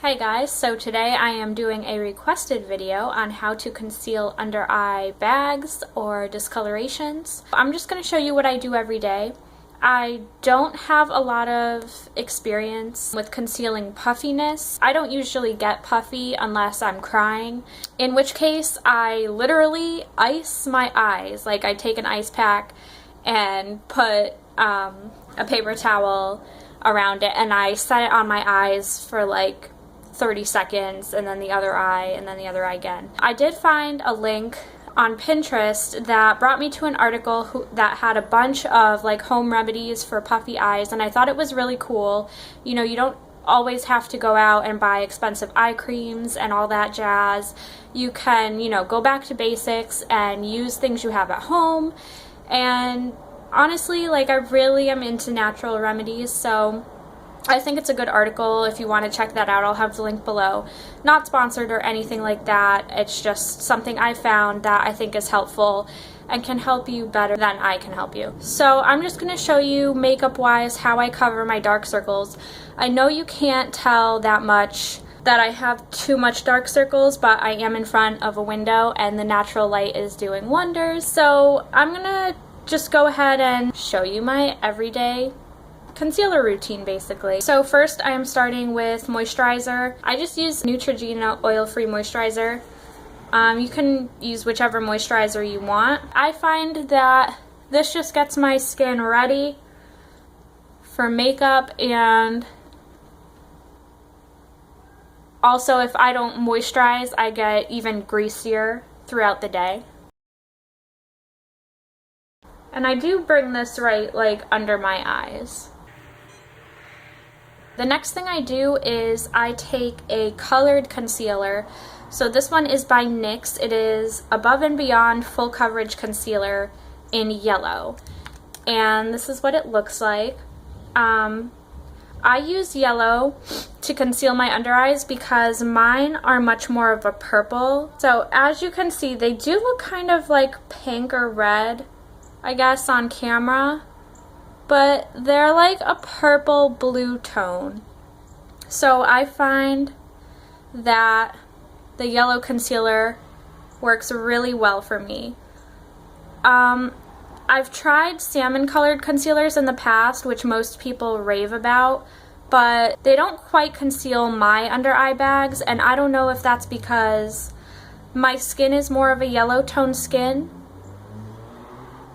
Hey guys, so today I am doing a requested video on how to conceal under eye bags or discolorations. I'm just going to show you what I do every day. I don't have a lot of experience with concealing puffiness. I don't usually get puffy unless I'm crying, in which case I literally ice my eyes. Like I take an ice pack and put a paper towel around it and I set it on my eyes for like 30 seconds and then the other eye and then the other eye again. I did find a link on Pinterest that brought me to an article that had a bunch of like home remedies for puffy eyes, and I thought it was really cool. You know, you don't always have to go out and buy expensive eye creams and all that jazz. You can, you know, go back to basics and use things you have at home. And honestly, like I really am into natural remedies, so I think it's a good article if you want to check that out. I'll have the link below. Not sponsored or anything like that. It's just something I found that I think is helpful and can help you better than I can help you. So I'm just going to show you makeup wise how I cover my dark circles. I know you can't tell that much that I have too much dark circles, but I am in front of a window and the natural light is doing wonders. So I'm going to just go ahead and show you my everyday concealer routine basically. So first I am starting with moisturizer. I just use Neutrogena oil-free moisturizer. You can use whichever moisturizer you want. I find that this just gets my skin ready for makeup, and also if I don't moisturize I get even greasier throughout the day. And I do bring this right like under my eyes. The next thing I do is I take a colored concealer. So this one is by NYX. It is Above and Beyond Full Coverage Concealer in yellow. And this is what it looks like. I use yellow to conceal my under eyes because mine are much more of a purple. So as you can see, they do look kind of like pink or red, I guess, on camera. But they're like a purple blue tone. So I find that the yellow concealer works really well for me. I've tried salmon colored concealers in the past, which most people rave about, but they don't quite conceal my under eye bags, and I don't know if that's because my skin is more of a yellow tone skin,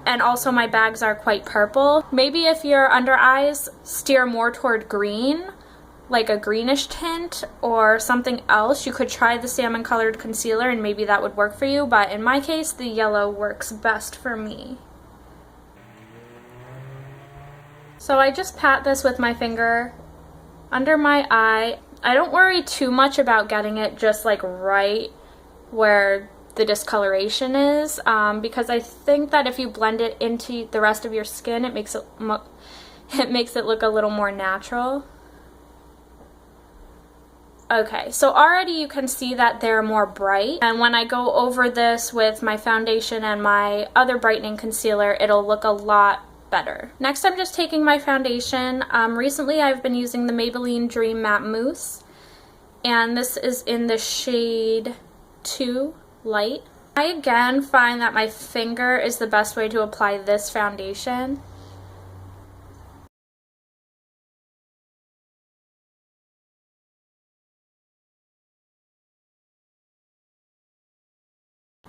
and also my bags are quite purple. Maybe if your under eyes steer more toward green, like a greenish tint or something else, you could try the salmon colored concealer and maybe that would work for you, but in my case the yellow works best for me. So I just pat this with my finger under my eye. I don't worry too much about getting it just like right where the discoloration is, because I think that if you blend it into the rest of your skin, it makes it look a little more natural. Okay, so already you can see that they're more bright, and when I go over this with my foundation and my other brightening concealer, it'll look a lot better. Next, I'm just taking my foundation. Recently I've been using the Maybelline Dream Matte Mousse, and this is in the shade 2 Light. I again find that my finger is the best way to apply this foundation.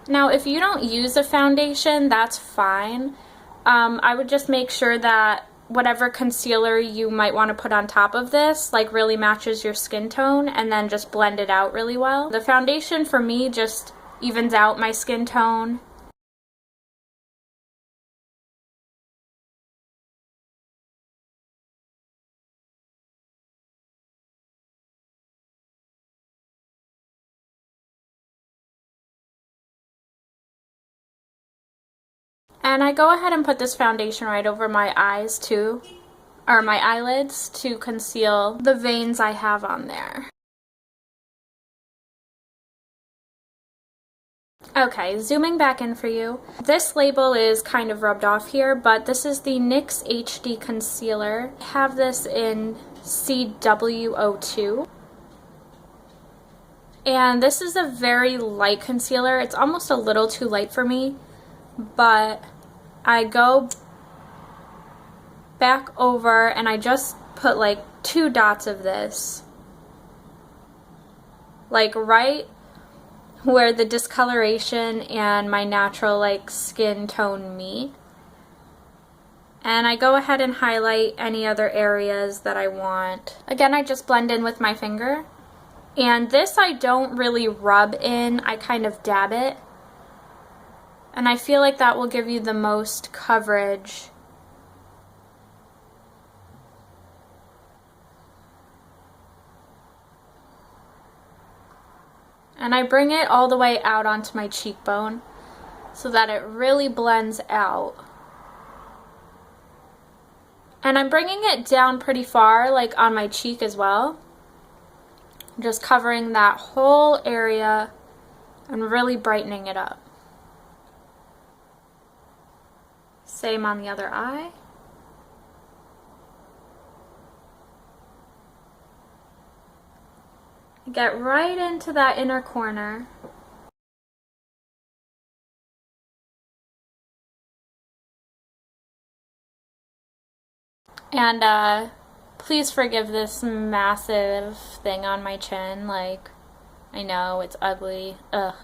Now if you don't use a foundation, that's fine. I would just make sure that whatever concealer you might want to put on top of this like really matches your skin tone, and then just blend it out really well. The foundation for me just evens out my skin tone. And I go ahead and put this foundation right over my eyes too, or my eyelids, to conceal the veins I have on there. Okay, zooming back in for you. This label is kind of rubbed off here, but this is the NYX HD Concealer. I have this in CW02. And this is a very light concealer. It's almost a little too light for me, but I go back over and I just put like 2 dots of this, like right where the discoloration and my natural like skin tone meet. And I go ahead and highlight any other areas that I want. Again, I just blend in with my finger. And this I don't really rub in, I kind of dab it. And I feel like that will give you the most coverage. And I bring it all the way out onto my cheekbone so that it really blends out. And I'm bringing it down pretty far, like on my cheek as well. Just covering that whole area and really brightening it up. Same on the other eye. Get right into that inner corner. And please forgive this massive thing on my chin. Like, I know it's ugly. Ugh.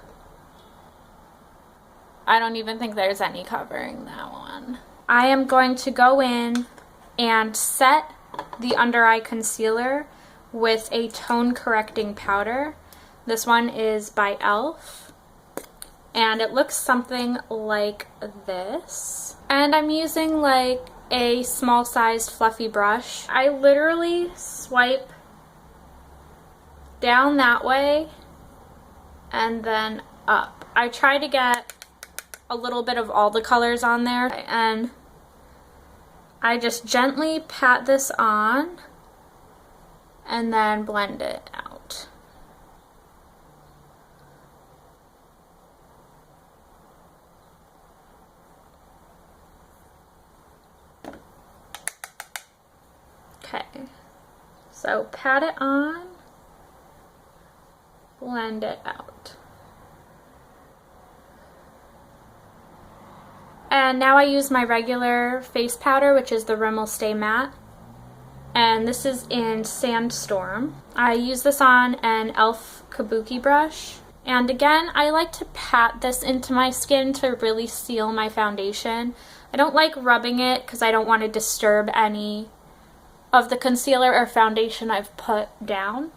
I don't even think there's any covering that one. I am going to go in and set the under eye concealer with a tone correcting powder. This one is by E.l.f. and it looks something like this. And I'm using like a small sized fluffy brush. I literally swipe down that way and then up. I try to get a little bit of all the colors on there, and I just gently pat this on and then blend it out. Okay, so pat it on, blend it out. And now I use my regular face powder, which is the Rimmel Stay Matte. And this is in Sandstorm. I use this on an e.l.f. kabuki brush. And again, I like to pat this into my skin to really seal my foundation. I don't like rubbing it because I don't want to disturb any of the concealer or foundation I've put down.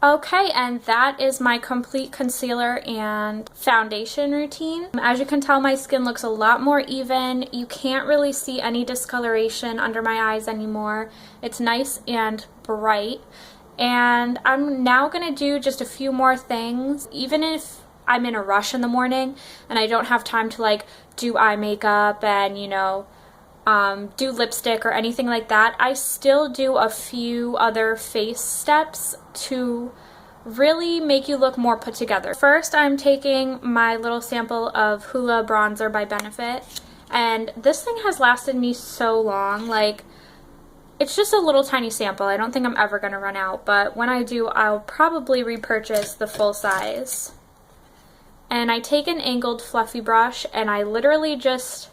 Okay, and that is my complete concealer and foundation routine. As you can tell, my skin looks a lot more even. You can't really see any discoloration under my eyes anymore. It's nice and bright. And I'm now going to do just a few more things. Even if I'm in a rush in the morning and I don't have time to like do eye makeup and, you know, do lipstick or anything like that, I still do a few other face steps to really make you look more put together. First, I'm taking my little sample of Hoola bronzer by Benefit, and this thing has lasted me so long. Like, it's just a little tiny sample. I don't think I'm ever gonna run out, but when I do, I'll probably repurchase the full size. And I take an angled fluffy brush and I literally just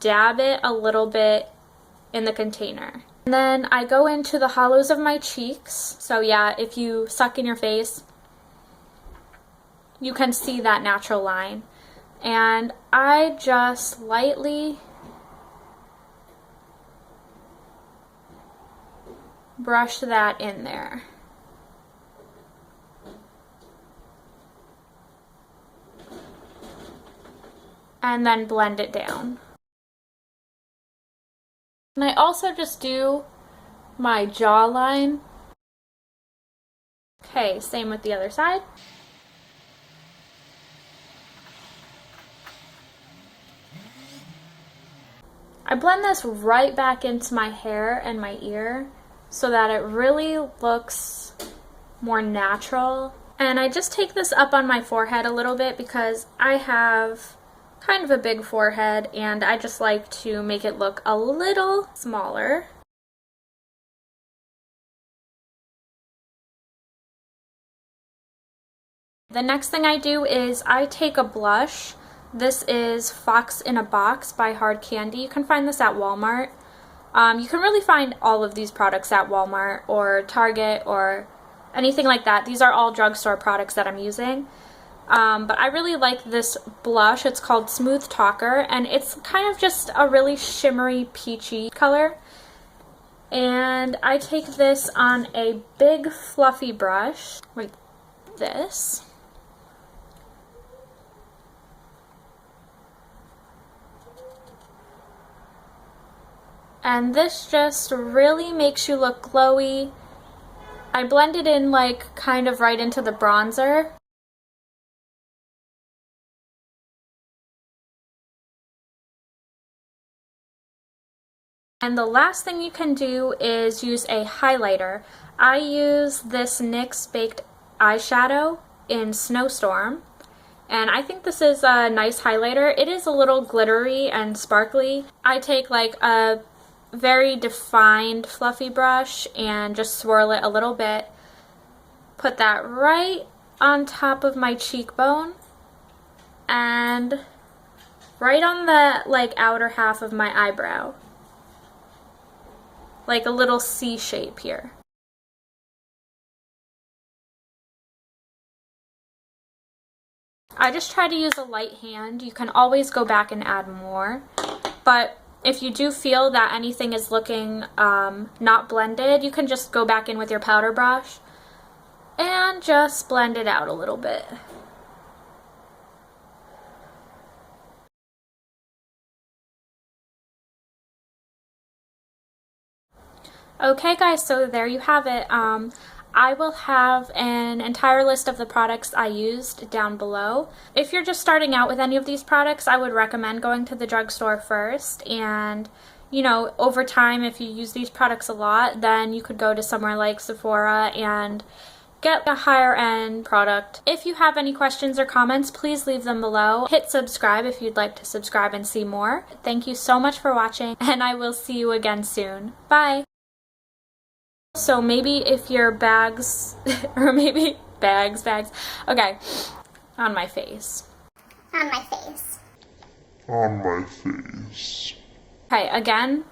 dab it a little bit in the container. And then I go into the hollows of my cheeks. So yeah, if you suck in your face, you can see that natural line. And I just lightly brush that in there. And then blend it down. And I also just do my jawline. Okay, same with the other side. I blend this right back into my hair and my ear so that it really looks more natural. And I just take this up on my forehead a little bit because I have kind of a big forehead and I just like to make it look a little smaller. The next thing I do is I take a blush. This is Fox in a Box by Hard Candy. You can find this at Walmart. You can really find all of these products at Walmart or Target or anything like that. These are all drugstore products that I'm using. But I really like this blush. It's called Smooth Talker, and it's kind of just a really shimmery peachy color. And I take this on a big fluffy brush like this. And this just really makes you look glowy. I blend it in like kind of right into the bronzer. And the last thing you can do is use a highlighter. I use this NYX Baked eyeshadow in Snowstorm. And I think this is a nice highlighter. It is a little glittery and sparkly. I take like a very defined fluffy brush and just swirl it a little bit. Put that right on top of my cheekbone and right on the like outer half of my eyebrow. Like a little C shape here. I just try to use a light hand. You can always go back and add more. But if you do feel that anything is looking not blended, you can just go back in with your powder brush and just blend it out a little bit. Okay guys, so there you have it. I will have an entire list of the products I used down below. If you're just starting out with any of these products, I would recommend going to the drugstore first, and you know, over time, if you use these products a lot, then you could go to somewhere like Sephora and get a higher end product. If you have any questions or comments, please leave them below. Hit subscribe if you'd like to subscribe and see more. Thank you so much for watching, and I will see you again soon. Bye! So maybe if your bags, or maybe bags, okay, on my face. On my face. On my face. Okay, again.